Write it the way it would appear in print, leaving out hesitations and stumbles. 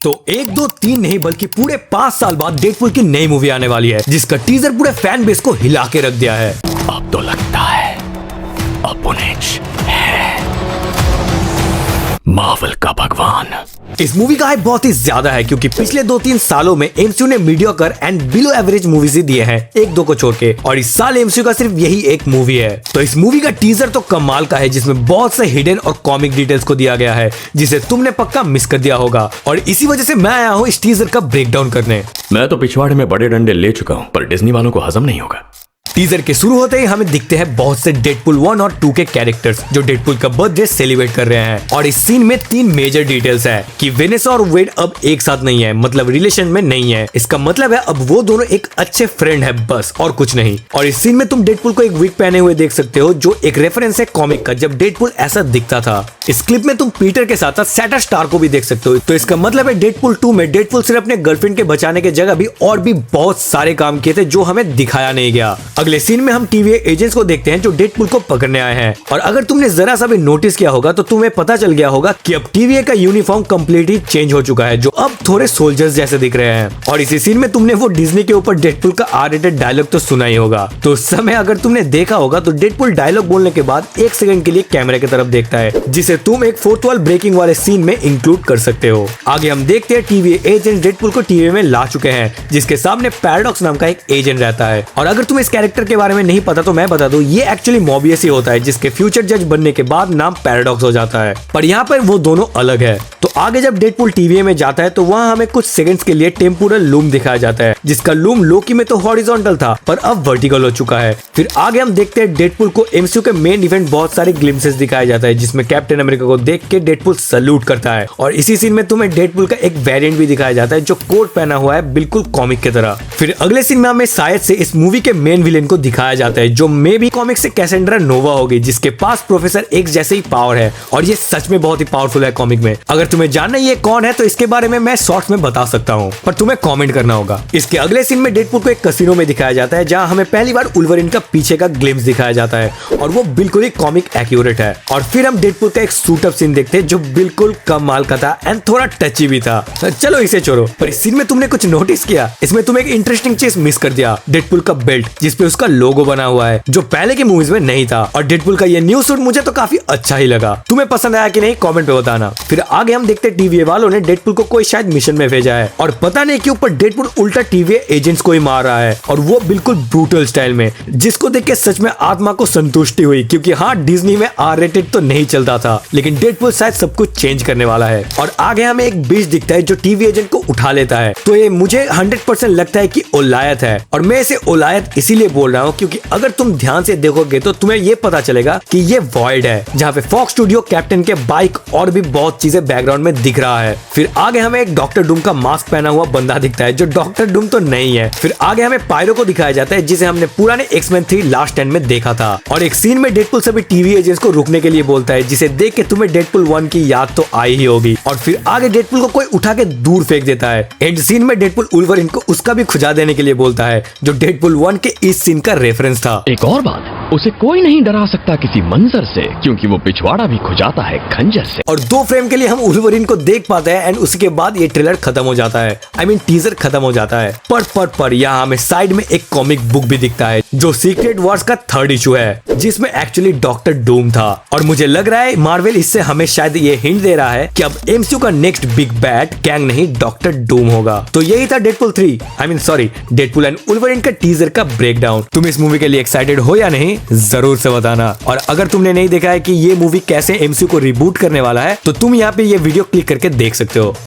तो 1, 2, 3 नहीं बल्कि पूरे 5 साल बाद डेडपुल की नई मूवी आने वाली है जिसका टीजर पूरे फैन बेस को हिला के रख दिया है। अब तो लगता है अपुनेच है मार्वल का भगवान। इस मूवी का हाइप बहुत ही ज्यादा है क्योंकि पिछले 2-3 सालों में एमसीयू ने mediocre and below average movies ही दिए हैं, 1-2 को छोड़ के, और इस साल एमसीयू का सिर्फ यही एक मूवी है। तो इस मूवी का टीजर तो कमाल का है जिसमें बहुत से हिडन और कॉमिक डिटेल्स को दिया गया है जिसे तुमने पक्का मिस कर दिया होगा, और इसी वजह से मैं आया हूँ इस टीजर का ब्रेकडाउन करने। मैं तो पिछवाड़े में बड़े डंडे ले चुका हूँ पर डिज्नी वालों को हजम नहीं होगा। टीजर के शुरू होते ही हमें दिखते हैं बहुत से डेडपुल 1 और 2 के कैरेक्टर्स जो डेडपुल का बर्थडे सेलिब्रेट कर रहे हैं, और इस सीन में 3 मेजर डिटेल्स है कि वेनेसा और वेड अब एक साथ नहीं है, मतलब रिलेशन में नहीं है। इसका मतलब है अब वो दोनों एक अच्छे फ्रेंड है, बस और कुछ नहीं। और इस सीन में तुम डेडपुल को एक विग पहने हुए देख सकते हो जो एक रेफरेंस है कॉमिक का, जब डेडपुल ऐसा दिखता था। इस क्लिप में तुम पीटर के साथ साथ सैटर स्टार को भी देख सकते हो। तो इसका मतलब है डेडपुल 2 में डेडपुल सिर्फ अपने गर्लफ्रेंड के बचाने के जगह भी और भी बहुत सारे काम किए थे जो हमें दिखाया नहीं गया। अगले सीन में हम टीवीए एजेंट्स को देखते हैं जो डेडपुल को पकड़ने आए हैं, और अगर तुमने जरा सा भी नोटिस किया होगा तो तुम्हें पता चल गया होगा कि अब टीवीए का यूनिफॉर्म कंप्लीटली चेंज हो चुका है, जो अब थोड़े सोल्जर्स जैसे दिख रहे हैं। और इसी सीन में तुमने वो डिज्नी के ऊपर डेडपुल का R-rated डायलॉग तो सुना ही होगा। तो उस समय अगर तुमने देखा होगा तो डेडपुल डायलॉग बोलने के बाद 1 सेकंड के लिए कैमरे की तरफ देखता है, जिसे तुम एक 4th वॉल ब्रेकिंग वाले सीन में इंक्लूड कर सकते हो। आगे हम देखते हैं टीवीए एजेंट डेडपुल को टीवी में ला चुके हैं जिसके सामने पैराडॉक्स नाम का एक एजेंट रहता है। और अगर तुम इस कैरेक्टर के बारे में नहीं पता तो मैं बता दूं, ये एक्चुअली मोबियस ही होता है जिसके फ्यूचर जज बनने के बाद नाम पैराडॉक्स हो जाता है, पर यहाँ पर वो दोनों अलग है। तो आगे जब डेडपुल टीवीए में जाता है तो वहाँ हमें कुछ सेकंड्स के लिए टेम्पोरल लूम दिखाया जाता है, जिसका लूम लोकी में तो हॉरिजॉन्टल था पर अब वर्टिकल हो चुका है। फिर आगे हम देखते हैं डेडपुल को एमसीयू के मेन इवेंट बहुत सारे ग्लिम्सेस दिखाया जाता है जिसमें कैप्टन अमेरिका को देख के डेडपुल सल्यूट करता है, और इसी सीन में तुम्हें डेडपुल का एक वेरिएंट भी दिखाया जाता है जो कोट पहना हुआ है बिल्कुल कॉमिक की तरह। फिर अगले सीन में हमें शायद से इस मूवी के मेन विलेन को दिखाया जाता है जो मे भी कॉमिक से कैसेंड्रा नोवा होगी, जिसके पास प्रोफेसर एक्स जैसे ही पावर है, और ये सच में बहुत ही पावरफुल है कॉमिक में। अगर तुम्हें जानना ये कौन है तो इसके बारे में मैं शॉर्ट्स में बता सकता हूँ, पर तुम्हें कमेंट करना होगा। इसके अगले सीन में डेडपुल को एक कैसीनो में दिखाया जाता है जहाँ हमें पहली बार वुल्वरीन का पीछे का ग्लिम्स दिखाया जाता है, और वो बिल्कुल ही कॉमिक एक्यूरेट है। और फिर हम डेडपुल का एक सूट अप सीन देखते हैं जो बिल्कुल कमाल का था एंड थोड़ा टची भी था। चलो इसे छोड़ो, पर इस सीन में तुमने कुछ नोटिस किया? इसमें तुम एक इंटरेस्टिंग चीज मिस कर दिया, डेडपुल का बेल्ट जिसपे उसका लोगो बना हुआ है जो पहले के मूवीज में नहीं था। और डेडपुल का ये न्यू सूट मुझे तो काफी अच्छा ही लगा, तुम्हें पसंद आया कि नहीं कमेंट पे बताना। फिर आगे हम देखते हैं टीवीए वालों ने डेडपुल को कोई शायद मिशन में भेजा है, और पता नहीं क्यों पर डेडपुल उल्टा टीवीए एजेंट्स को ही मार रहा है, और वो बिल्कुल ब्रूटल स्टाइल में, जिसको देख के सच में आत्मा को संतुष्टि हुई क्योंकि हाँ डिज्नी में R-rated तो नहीं चलता था, लेकिन डेडपुल शायद सब कुछ चेंज करने वाला है। और आगे हमें एक बीच दिखता है जो टीवी एजेंट को उठा लेता है, तो ये मुझे 100% लगता है कि ओलायत है, और मैं इसे ओलायत इसीलिए बोल रहा हूँ क्योंकि अगर तुम ध्यान से देखोगे तो तुम्हें ये पता चलेगा कि ये वॉइड है जहाँ पे फॉक्स स्टूडियो, कैप्टन के बाइक और भी बहुत चीजें बैकग्राउंड में दिख रहा है। फिर आगे हमें एक डॉक्टर डूम का मास्क पहना हुआ बंदा दिखता है जो डॉक्टर डूम तो नहीं है। फिर आगे हमें पायरो को दिखाया जाता है जिसे हमने पुराने एक्समैन 3 लास्ट स्टैंड में देखा था, और एक सीन में डेडपुल सभी टीवी एजेंट्स को रुकने के लिए बोलता है जिसे देख के तुम्हें डेडपुल 1 की याद तो आई ही होगी। और फिर आगे डेडपुल को कोई उठा के दूर फेंक देता है। एंड सीन में डेडपुल वुल्वरीन को उसका भी खुजा देने के लिए बोलता है जो डेडपुल 1 के इस सीन का रेफरेंस था। एक और बात, उसे कोई नहीं डरा सकता किसी मंजर से क्योंकि वो पिछवाड़ा भी खुजाता है खंजर से। और 2 फ्रेम के लिए हम वुल्वरीन को देख पाते हैं एंड उसके बाद ये ट्रेलर खत्म हो जाता है, I mean टीजर खत्म हो जाता है। पर यहाँ हमें साइड में एक कॉमिक बुक भी दिखता है जो सीक्रेट वॉर्स का 3rd इशू है जिसमें एक्चुअली डॉक्टर डूम था, और मुझे लग रहा है मार्वल इससे हमें शायद ये हिंट दे रहा है कि अब एमसीयू का नेक्स्ट बिग बैड कैंग नहीं डॉक्टर डूम होगा। तो यही था डेडपुल 3 डेडपुल एंड वुल्वरीन का टीजर का ब्रेकडाउन। तुम इस मूवी के लिए एक्साइटेड हो या नहीं जरूर से बताना, और अगर तुमने नहीं देखा है कि ये मूवी कैसे एमसीयू को रिबूट करने वाला है तो तुम यहाँ पे ये वीडियो क्लिक करके देख सकते हो।